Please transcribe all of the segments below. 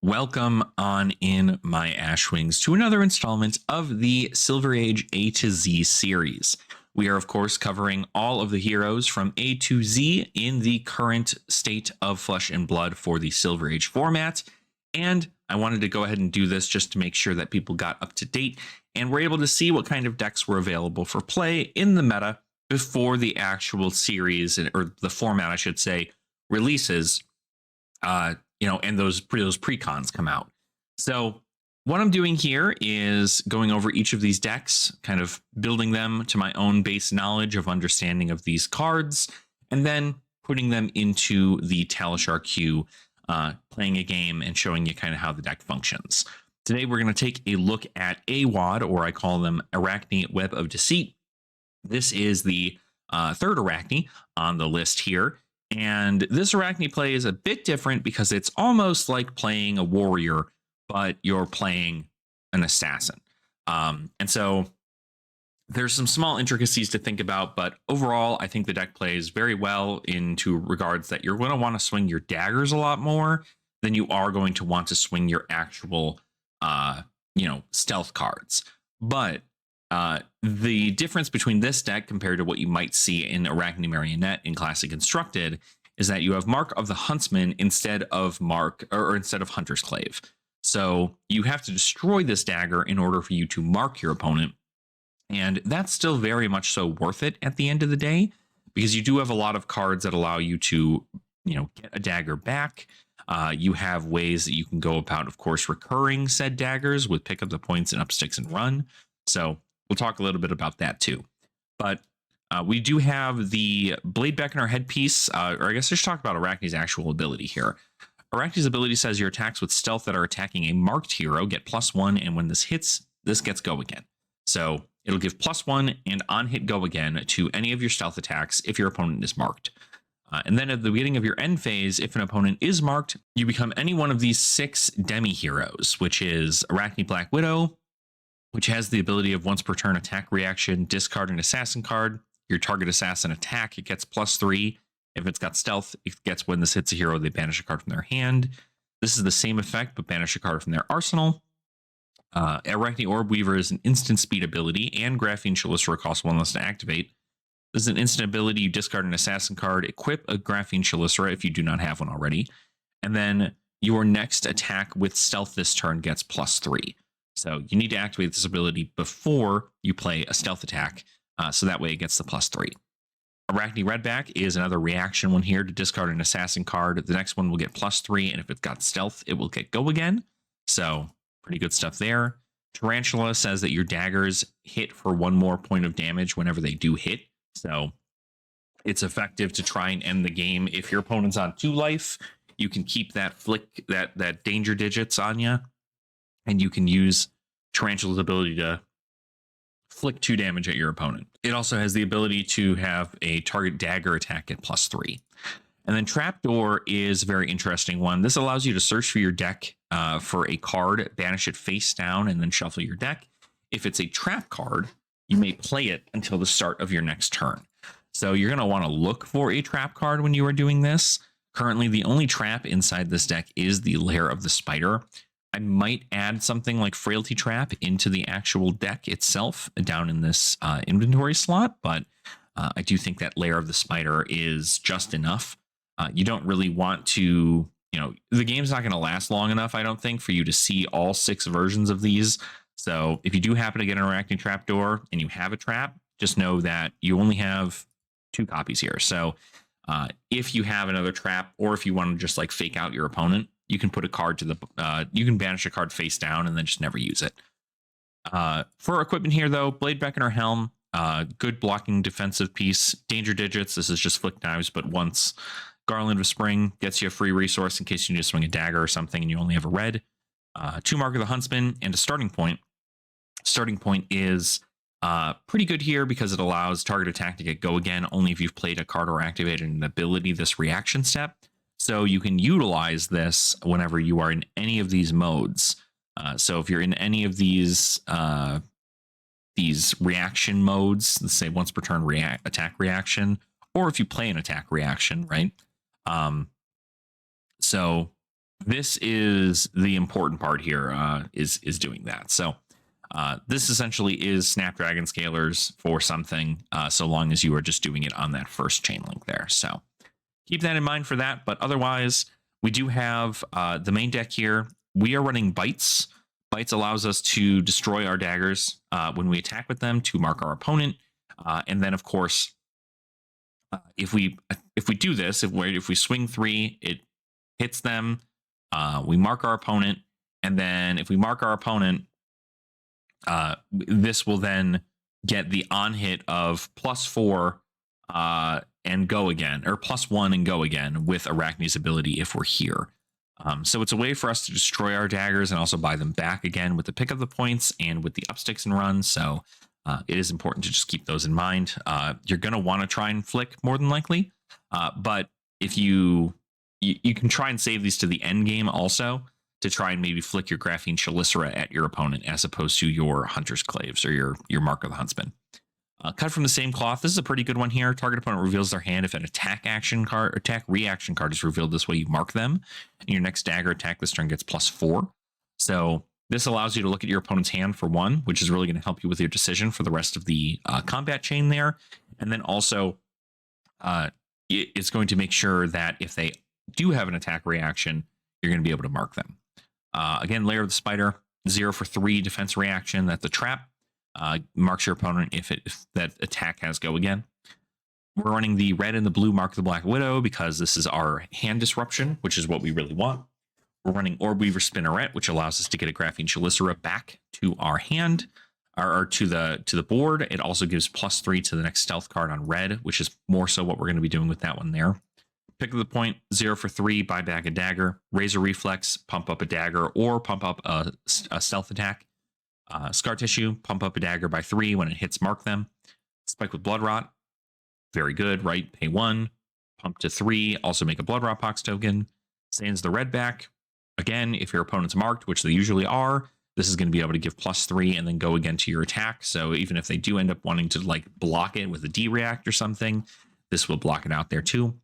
Welcome on in, my Ashwings, to another installment of the Silver Age A to Z series. We are, of course, covering all of the heroes from A to Z in the current state of Flesh and Blood for the Silver Age format. And I wanted to go ahead and do this just to make sure that people got up to date and were able to see what kind of decks were available for play in the meta before the actual series, or the format, I should say, releases. And those precons come out. So what I'm doing here is going over each of these decks, kind of building them to my own base knowledge of understanding of these cards, and then putting them into the Talishar queue, playing a game and showing you kind of how the deck functions. Today, we're going to take a look at AWAD, or I call them Arakni Web of Deceit. This is the third Arakni on the list here. And this Arakni play is a bit different because it's almost like playing a warrior, but you're playing an assassin. And so there's some small intricacies to think about, but overall, I think the deck plays very well into regards that you're going to want to swing your daggers a lot more than you are going to want to swing your actual, stealth cards. But the difference between this deck compared to what you might see in Arakni Marionette in Classic Constructed is that you have Mark of the Huntsman instead of Hunter's Clave. So you have to destroy this dagger in order for you to mark your opponent. And that's still very much so worth it at the end of the day, because you do have a lot of cards that allow you to, get a dagger back. You have ways that you can go about, of course, recurring said daggers with pick up the points and up sticks and run. So we'll talk a little bit about that too. But we do have the Blade Beckoner headpiece, or I guess I should talk about Arakni's actual ability here. Arakni's ability says your attacks with stealth that are attacking a marked hero get +1, and when this hits, this gets go again. So it'll give +1 and on hit go again to any of your stealth attacks if your opponent is marked. And then at the beginning of your end phase, if an opponent is marked, you become any one of these 6 demi-heroes, which is Arakni Black Widow, which has the ability of once per turn attack reaction, discard an assassin card. Your target assassin attack, it gets +3. If it's got stealth, it gets when this hits a hero, they banish a card from their hand. This is the same effect, but banish a card from their arsenal. Arakni Orb Weaver is an instant speed ability, and Graphene Chelicera costs 1 less to activate. This is an instant ability. You discard an assassin card, equip a Graphene Chelicera if you do not have one already. And then your next attack with stealth this turn gets +3. So you need to activate this ability before you play a stealth attack, so that way it gets the +3. Arakni Redback is another reaction one here to discard an assassin card. The next one will get +3, and if it's got stealth, it will get go again. So pretty good stuff there. Tarantula says that your daggers hit for 1 more point of damage whenever they do hit. So it's effective to try and end the game. If your opponent's on 2 life, you can keep that flick, that danger digits on you, and you can use Tarantula's ability to flick 2 damage at your opponent. It also has the ability to have a target dagger attack at +3. And then Trapdoor is a very interesting one. This allows you to search for your deck for a card, banish it face down, and then shuffle your deck. If it's a trap card, you may play it until the start of your next turn. So you're going to want to look for a trap card when you are doing this. Currently, the only trap inside this deck is the Lair of the Spider. I might add something like Frailty Trap into the actual deck itself down in this inventory slot, but I do think that Lair of the Spider is just enough. You don't really want to, the game's not going to last long enough, I don't think, for you to see all 6 versions of these. So if you do happen to get an Arakni Trapdoor and you have a trap, just know that you only have 2 copies here. So if you have another trap, or if you want to just like fake out your opponent, you can put a card to the, you can banish a card face down and then just never use it. For equipment here though, Blade Beckoner Helm, good blocking defensive piece. Danger digits, this is just flick knives, but once. Garland of Spring gets you a free resource in case you need to swing a dagger or something and you only have a red. 2 Mark of the Huntsman, and a starting point. Starting point is pretty good here because it allows target attack to get go again only if you've played a card or activated an ability this reaction step. So you can utilize this whenever you are in any of these modes. So if you're in any of these reaction modes, let's say once per turn attack reaction, or if you play an attack reaction, right? So this is the important part here, is doing that. So this essentially is Snapdragon scalers for something, so long as you are just doing it on that first chain link there. So keep that in mind for that. But otherwise, we do have the main deck here. We are running Bites. Bites allows us to destroy our daggers when we attack with them to mark our opponent. And then, of course, if we do this, if we swing 3, it hits them. We mark our opponent, and then if we mark our opponent, this will then get the on hit of +4 and go again, or +1 and go again with Arakni's ability if we're here. So it's a way for us to destroy our daggers and also buy them back again with the pick of the points and with the upsticks and runs. So it is important to just keep those in mind. You're going to want to try and flick more than likely, but if you can try and save these to the end game also, to try and maybe flick your Graphene Chelicera at your opponent as opposed to your Hunter's Claves or your Mark of the Huntsman. Cut from the same cloth. This is a pretty good one here. Target opponent reveals their hand if an attack reaction card is revealed this way. You mark them, and your next dagger attack this turn gets +4. So this allows you to look at your opponent's hand for one, which is really going to help you with your decision for the rest of the combat chain there. And then also, it's going to make sure that if they do have an attack reaction, you're going to be able to mark them. Again, Lair of the Spider, 0 for 3 defense reaction. That's a trap. Marks your opponent if that attack has go again. We're running the red and the blue Mark of the Black Widow because this is our hand disruption, which is what we really want. We're running Orb Weaver Spinneret, which allows us to get a Graphene Chelicera back to our hand, or to the board. It also gives +3 to the next stealth card on red, which is more so what we're going to be doing with that one there. Pick of the point, 0 for 3, buy back a dagger. Razor Reflex, pump up a dagger or pump up a stealth attack. Scar Tissue, pump up a dagger by 3 when it hits, mark them. Spike with Blood Rot, very good, right? Pay 1, pump to 3, also make a Blood Rot Pox token. Sands the red back. Again, if your opponent's marked, which they usually are, this is going to be able to give +3 and then go again to your attack. So even if they do end up wanting to like block it with a D-react or something, this will block it out there too.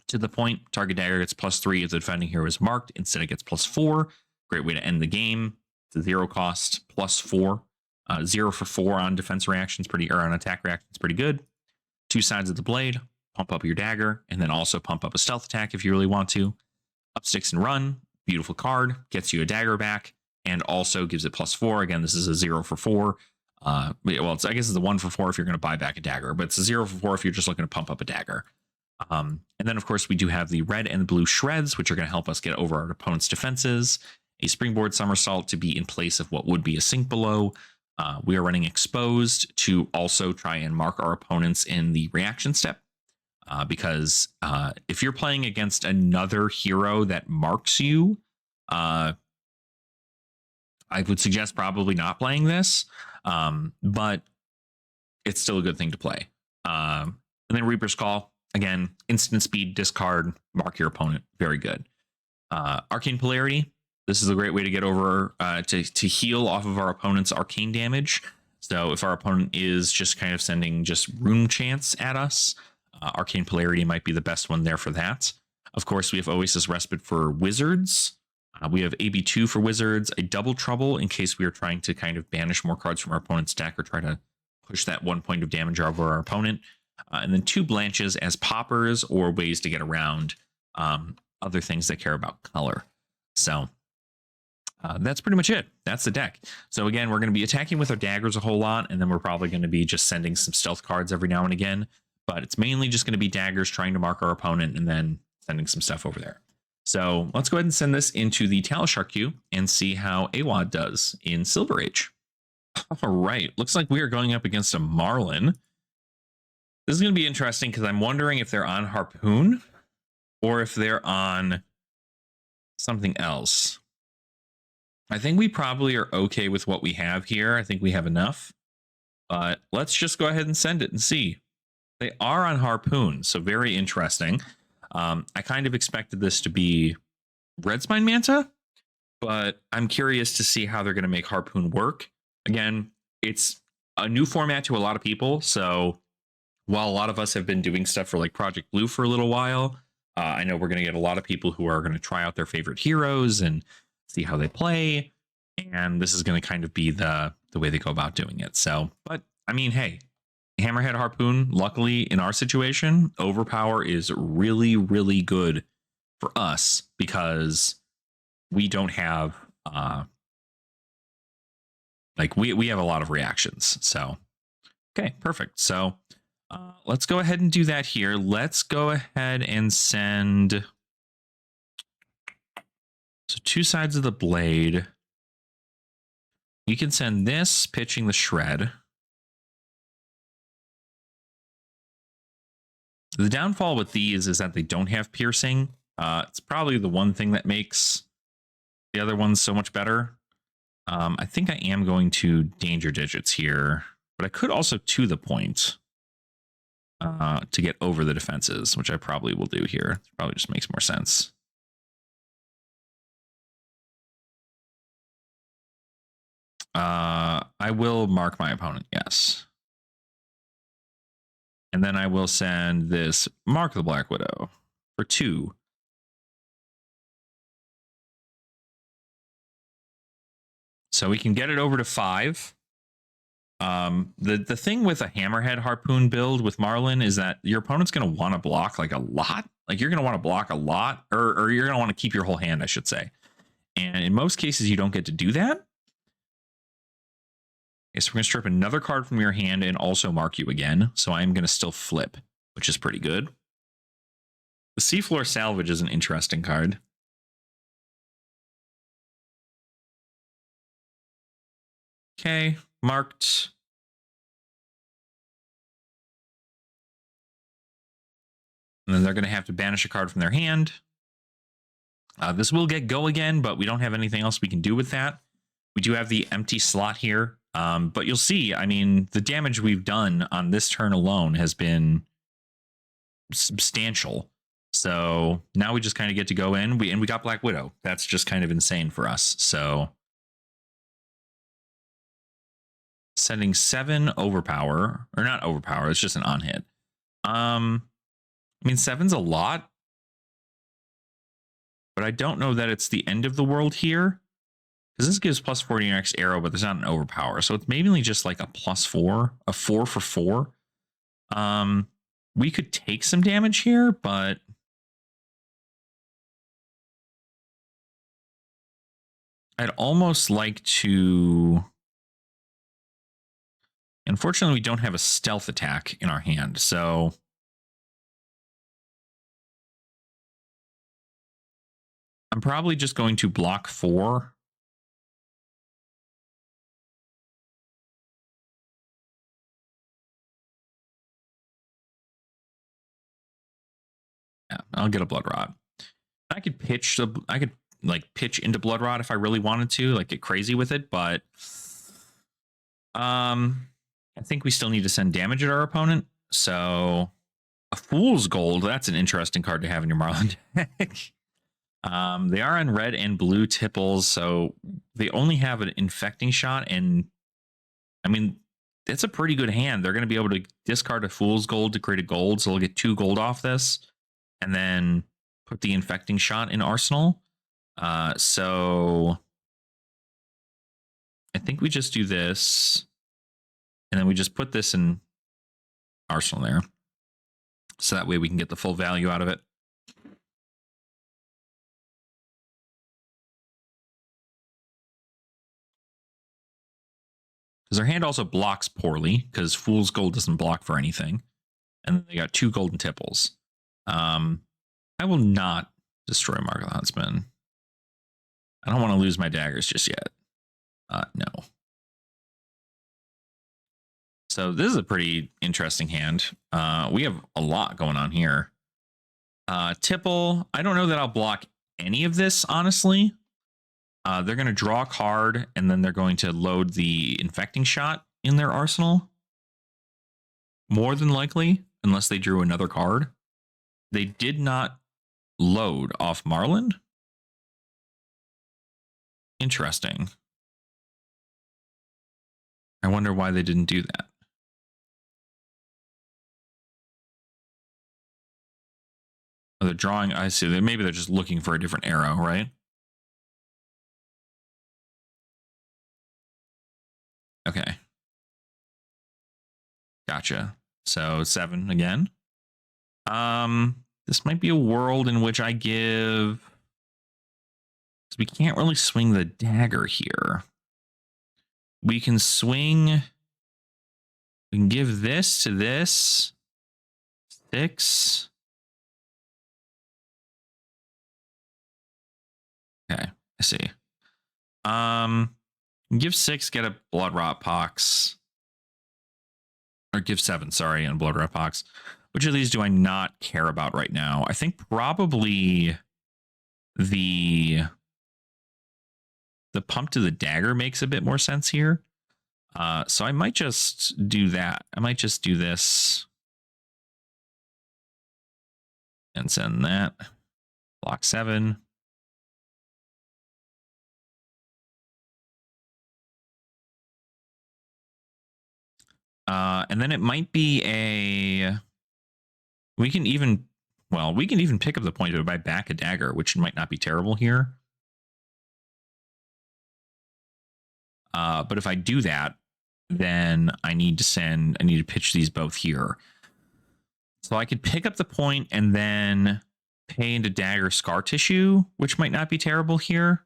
To the point, target dagger gets +3 if the defending hero is marked. Instead, it gets +4. Great way to end the game. It's a 0 cost, +4. 0 for 4 on defense reactions, or on attack reactions, pretty good. 2 sides of the blade, pump up your dagger, and then also pump up a stealth attack if you really want to. Upsticks and run, beautiful card, gets you a dagger back, and also gives it +4. Again, this is a 0 for 4. Well, I guess it's a 1 for 4 if you're going to buy back a dagger, but it's a 0 for 4 if you're just looking to pump up a dagger. And then, of course, we do have the red and blue shreds, which are going to help us get over our opponent's defenses. A springboard somersault to be in place of what would be a sink below. We are running exposed to also try and mark our opponents in the reaction step. Because if you're playing against another hero that marks you, I would suggest probably not playing this. But it's still a good thing to play. And then Reaper's Call. Again, instant speed, discard, mark your opponent. Very good. Arcane Polarity. This is a great way to get over, to heal off of our opponent's arcane damage. So if our opponent is just kind of sending just rune chants at us, Arcane Polarity might be the best one there for that. Of course, we have Oasis Respite for Wizards. We have AB2 for Wizards, a Double Trouble in case we are trying to kind of banish more cards from our opponent's deck or try to push that 1 point of damage over our opponent. And then 2 Blanches as poppers or ways to get around other things that care about color. So that's pretty much it. That's the deck. So again, we're going to be attacking with our daggers a whole lot, and then we're probably going to be just sending some stealth cards every now and again. But it's mainly just going to be daggers trying to mark our opponent and then sending some stuff over there. So let's go ahead and send this into the Talishar queue and see how Awad does in Silver Age. All right. Looks like we are going up against a Marlin. This is going to be interesting because I'm wondering if they're on Harpoon or if they're on something else. I think we probably are okay with what we have here. I think we have enough. But let's just go ahead and send it and see. They are on Harpoon, so very interesting. I kind of expected this to be Red Spine Manta, but I'm curious to see how they're going to make Harpoon work. Again, it's a new format to a lot of people, so while a lot of us have been doing stuff for like Project Blue for a little while, I know we're going to get a lot of people who are going to try out their favorite heroes and see how they play, and this is going to kind of be the way they go about doing it. So, but I mean, hey, Hammerhead Harpoon, luckily in our situation, Overpower is really, really good for us because we don't have like we have a lot of reactions. So okay, perfect. So let's go ahead and do that here. Let's go ahead and send so 2 sides of the blade. You can send this pitching the shred. The downfall with these is that they don't have piercing. It's probably the one thing that makes the other ones so much better. I think I am going to danger digits here, but I could also to the point to get over the defenses, which I probably will do here. It probably just makes more sense. I will mark my opponent, yes. And then I will send this Mark the Black Widow for 2. So we can get it over to 5. The thing with a Hammerhead Harpoon build with Marlin is that your opponent's going to want to block like a lot. Like you're going to want to block a lot, or you're going to want to keep your whole hand, I should say. And in most cases, you don't get to do that. Okay, so we're going to strip another card from your hand and also mark you again. So I'm going to still flip, which is pretty good. The Seafloor Salvage is an interesting card. Okay, marked. And then they're going to have to banish a card from their hand. This will get go again, but we don't have anything else we can do with that. We do have the empty slot here. But you'll see, I mean, the damage we've done on this turn alone has been substantial. So now we just kind of get to go in. We got Black Widow. That's just kind of insane for us. So sending 7 overpower, or not overpower, it's just an on hit. I mean, 7's a lot, but I don't know that it's the end of the world here. Because this gives +4 to your next arrow, but there's not an overpower. So it's mainly just like a +4, a 4 for 4. We could take some damage here, but I'd almost like to... Unfortunately, we don't have a stealth attack in our hand, so... I'm probably just going to block 4. Yeah, I'll get a Blood Rot. I could pitch into Blood Rot if I really wanted to, like get crazy with it, but I think we still need to send damage at our opponent. So a Fool's Gold, that's an interesting card to have in your Marlin deck. They are in red and blue tipples, so they only have an infecting shot, and I mean, it's a pretty good hand. They're going to be able to discard a Fool's Gold to create a gold, so they'll get 2 gold off this, and then put the infecting shot in Arsenal. So I think we just do this, and then we just put this in Arsenal there. So that way we can get the full value out of it. Because their hand also blocks poorly, because Fool's Gold doesn't block for anything. And then they got 2 golden tipples. I will not destroy Mark of the Huntsman. I don't want to lose my daggers just yet. No. So this is a pretty interesting hand. We have a lot going on here. Tipple, I don't know that I'll block any of this, honestly. They're going to draw a card, and then they're going to load the infecting shot in their arsenal. More than likely, unless they drew another card. They did not load off Marlin. Interesting. I wonder why they didn't do that. Oh, they're drawing. I see. Maybe they're just looking for a different arrow, right? Okay. Gotcha. So 7 again. This might be a world in which I give. We can't really swing the dagger here. We can swing. We can give this to this. 6. Okay, I see. Give 6, get a blood rot pox. Or give 7, sorry, and blood rot pox. Which of these do I not care about right now? I think probably the pump to the dagger makes a bit more sense here. So I might just do that. I might just do this and send that. Block 7. And then it might be a. We can even pick up the point by back a dagger, which might not be terrible here. But if I do that, then I need to pitch these both here. So I could pick up the point and then pay into dagger scar tissue, which might not be terrible here.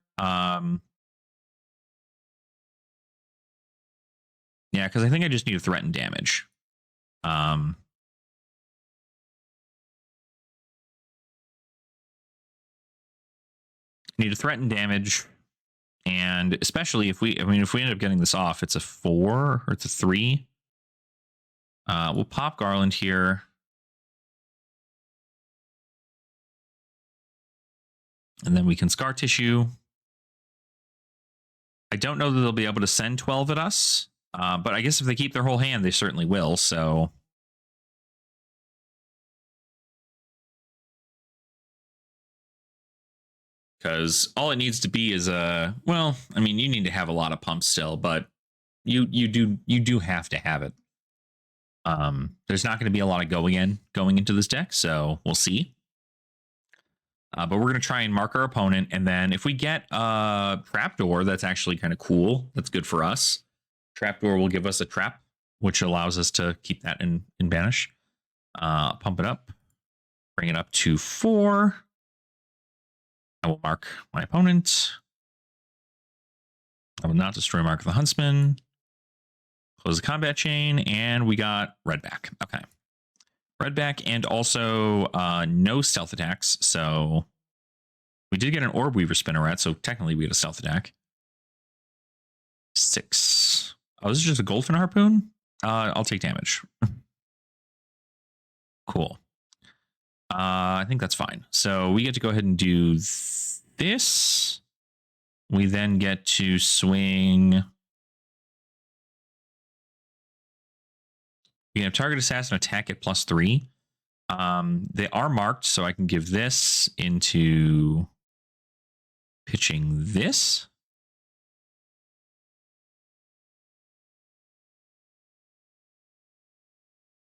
Yeah, because I think I just need to threaten damage. Need to threaten damage, and especially if we end up getting this off, it's a 4 or it's a 3. We'll pop Garland here. And then we can scar tissue. I don't know that they'll be able to send 12 at us, but I guess if they keep their whole hand, they certainly will. So because all it needs to be is well, I mean, you need to have a lot of pumps still, but you do have to have it. There's not going to be a lot of going into this deck, so we'll see. But we're going to try and mark our opponent, and then if we get a trapdoor, that's actually kind of cool. That's good for us. Trapdoor will give us a trap, which allows us to keep that in banish. Pump it up, bring it up to 4. I will mark my opponent. I will not destroy Mark the Huntsman. Close the combat chain, and we got red back. Okay. Red back, and also no stealth attacks. So we did get an Orb Weaver Spinneret, so technically we had a stealth attack. 6. Oh, this is just a Goldfin Harpoon? I'll take damage. Cool. I think that's fine. So we get to go ahead and do this. We then get to swing. We have target assassin attack at +3. They are marked, so I can give this into pitching this.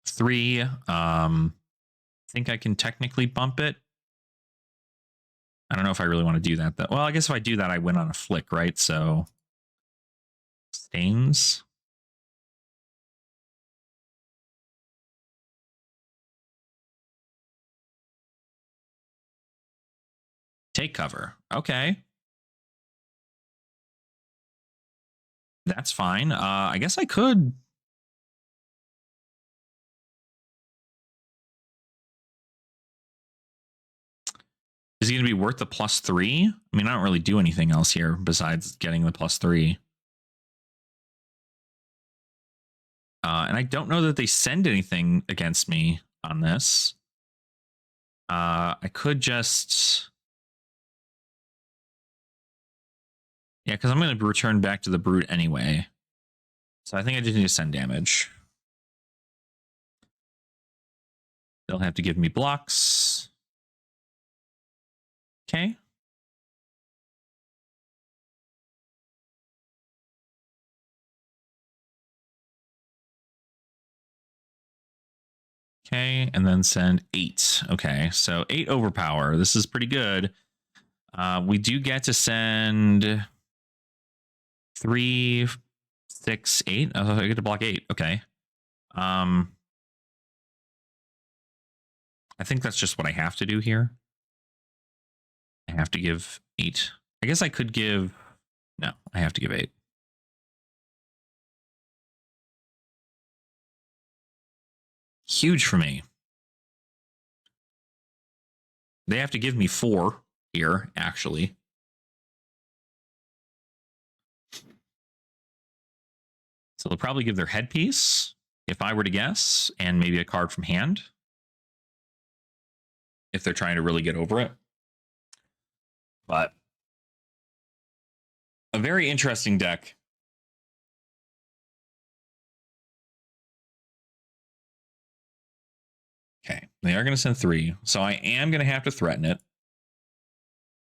Three. I think I can technically bump it. I don't know if I really want to do that, though. Well, I guess if I do that, I win on a flick, right? So stains. Take cover. Okay. That's fine. I guess I could. Is he going to be worth the +3? I mean, I don't really do anything else here besides getting the +3. And I don't know that they send anything against me on this. I could just. Yeah, because I'm going to return back to the Brute anyway. So I think I just need to send damage. They'll have to give me blocks. Okay. Okay, and then send 8. Okay, so 8 overpower. This is pretty good. We do get to send 3, 6, 8. Oh, I get to block 8. Okay. I think that's just what I have to do here. I have to give 8. I guess I could give... No, I have to give 8. Huge for me. They have to give me 4 here, actually. So they'll probably give their headpiece, if I were to guess, and maybe a card from hand, if they're trying to really get over it. But a very interesting deck. Okay, they are going to send 3, so I am going to have to threaten it.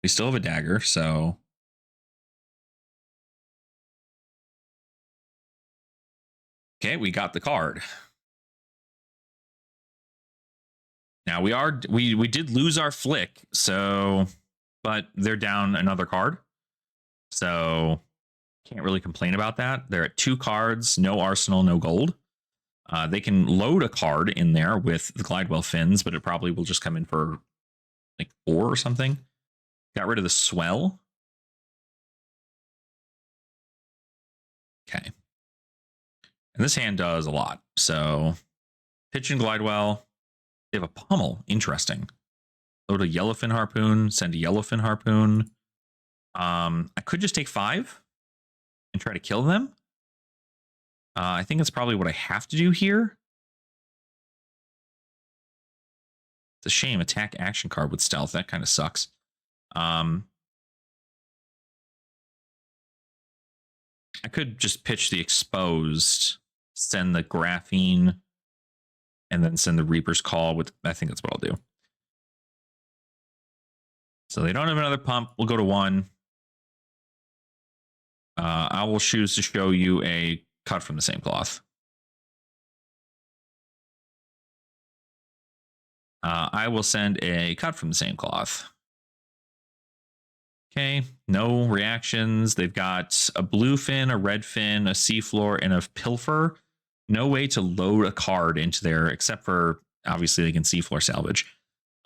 We still have a dagger, so... Okay, we got the card. Now we did lose our flick, so... But they're down another card. So can't really complain about that. They're at 2 cards, no arsenal, no gold. They can load a card in there with the Glidewell Fins, but it probably will just come in for like 4 or something. Got rid of the Swell. Okay. And this hand does a lot. So pitch and Glidewell. They have a Pummel. Interesting. Load a Yellowfin Harpoon. Send a Yellowfin Harpoon. I could just take 5 and try to kill them. I think that's probably what I have to do here. It's a shame. Attack action card with stealth. That kind of sucks. I could just pitch the exposed, send the graphene, and then send the Reaper's Call with... I think that's what I'll do. So they don't have another pump. We'll go to 1. I will choose to show you a cut from the same cloth. I will send a cut from the same cloth. Okay, no reactions. They've got a blue fin, a red fin, a seafloor, and a pilfer. No way to load a card into there, except for, obviously, they can seafloor salvage.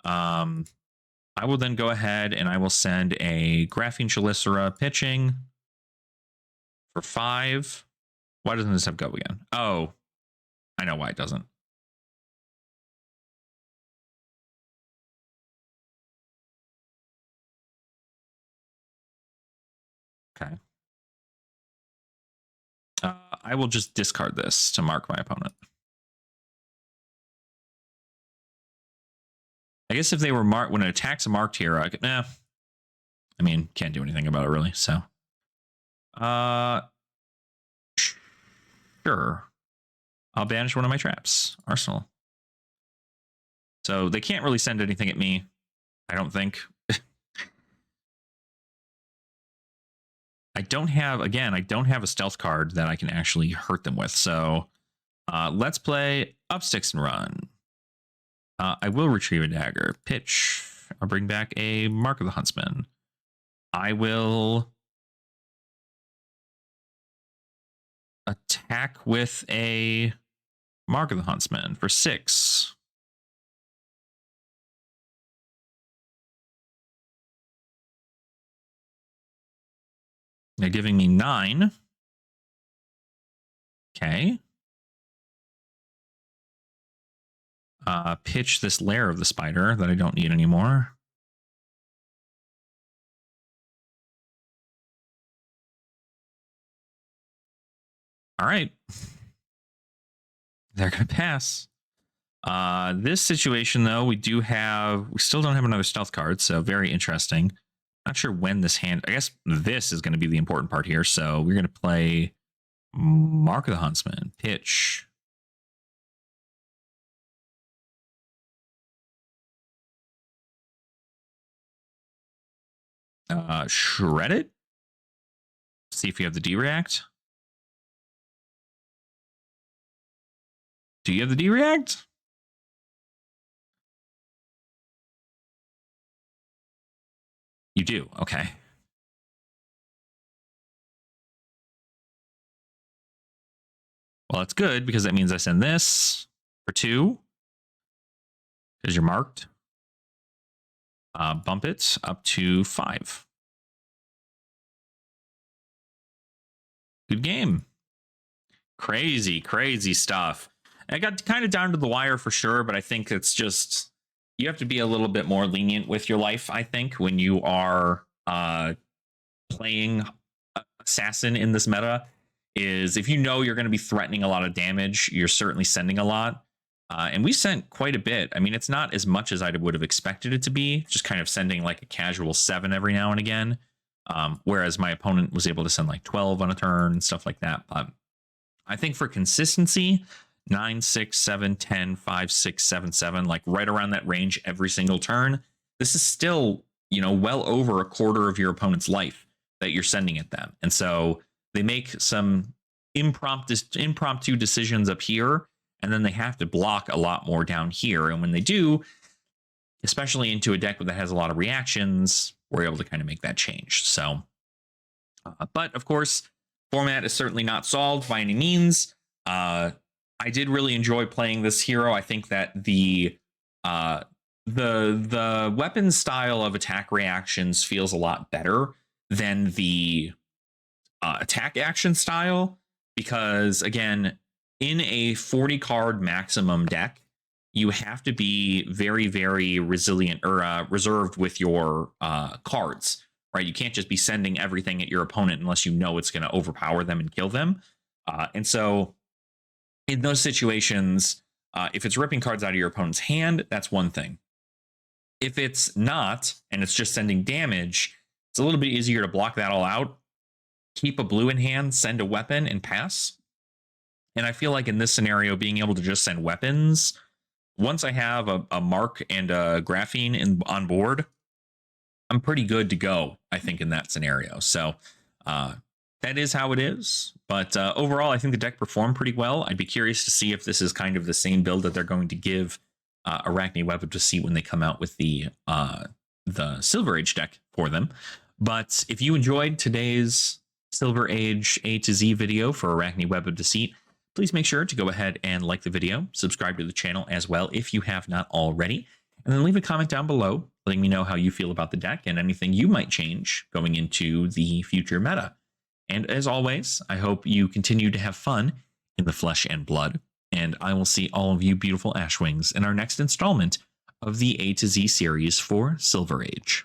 I will then go ahead and I will send a Graphene Chelicera pitching for 5. Why doesn't this have go again? Oh, I know why it doesn't. Okay. I will just discard this to mark my opponent. I guess if they were marked, when it attacks a marked hero, I could, I mean, can't do anything about it really, so. Sure. I'll banish one of my traps. Arsenal. So they can't really send anything at me, I don't think. I don't have a stealth card that I can actually hurt them with. So let's play up sticks and run. I will retrieve a dagger. Pitch. I'll bring back a Mark of the Huntsman. I will attack with a Mark of the Huntsman for 6. They're giving me 9. Okay. Pitch this Lair of the Spider that I don't need anymore. All right. They're going to pass. This situation, though, we still don't have another stealth card, so very interesting. Not sure when this hand... I guess this is going to be the important part here, so we're going to play Mark of the Huntsman. Pitch. Shred it. See if you have the D-React. Do you have the D-React? You do? Okay. Well, that's good because that means I send this for 2 because you're marked. Bump it up to 5. Good game. Crazy, crazy stuff. I got kind of down to the wire for sure, but I think it's just you have to be a little bit more lenient with your life, I think, when you are playing assassin in this meta. Is if you know you're going to be threatening a lot of damage, you're certainly sending a lot. And we sent quite a bit. I mean, it's not as much as I would have expected it to be, just kind of sending like a casual 7 every now and again. Whereas my opponent was able to send like 12 on a turn and stuff like that. But I think for consistency, 9, 6, 7, 10, 5, 6, 7, 7, like right around that range every single turn, this is still, well over a quarter of your opponent's life that you're sending at them. And so they make some impromptu decisions up here, and then they have to block a lot more down here. And when they do, especially into a deck that has a lot of reactions, we're able to kind of make that change. So, but of course, format is certainly not solved by any means. I did really enjoy playing this hero. I think that the weapon style of attack reactions feels a lot better than the attack action style, because again, in a 40 card maximum deck, you have to be very, very resilient or reserved with your cards, right? You can't just be sending everything at your opponent unless you know it's going to overpower them and kill them. And so in those situations, if it's ripping cards out of your opponent's hand, that's one thing. If it's not, and it's just sending damage, it's a little bit easier to block that all out, keep a blue in hand, send a weapon, and pass. And I feel like in this scenario, being able to just send weapons, once I have a mark and a graphene on board, I'm pretty good to go, I think, in that scenario. So that is how it is. But overall, I think the deck performed pretty well. I'd be curious to see if this is kind of the same build that they're going to give Arakni Web of Deceit when they come out with the Silver Age deck for them. But if you enjoyed today's Silver Age A to Z video for Arakni Web of Deceit, please make sure to go ahead and like the video, subscribe to the channel as well if you have not already, and then leave a comment down below letting me know how you feel about the deck and anything you might change going into the future meta. And as always, I hope you continue to have fun in the flesh and blood, and I will see all of you beautiful Ashwings in our next installment of the A to Z series for Silver Age.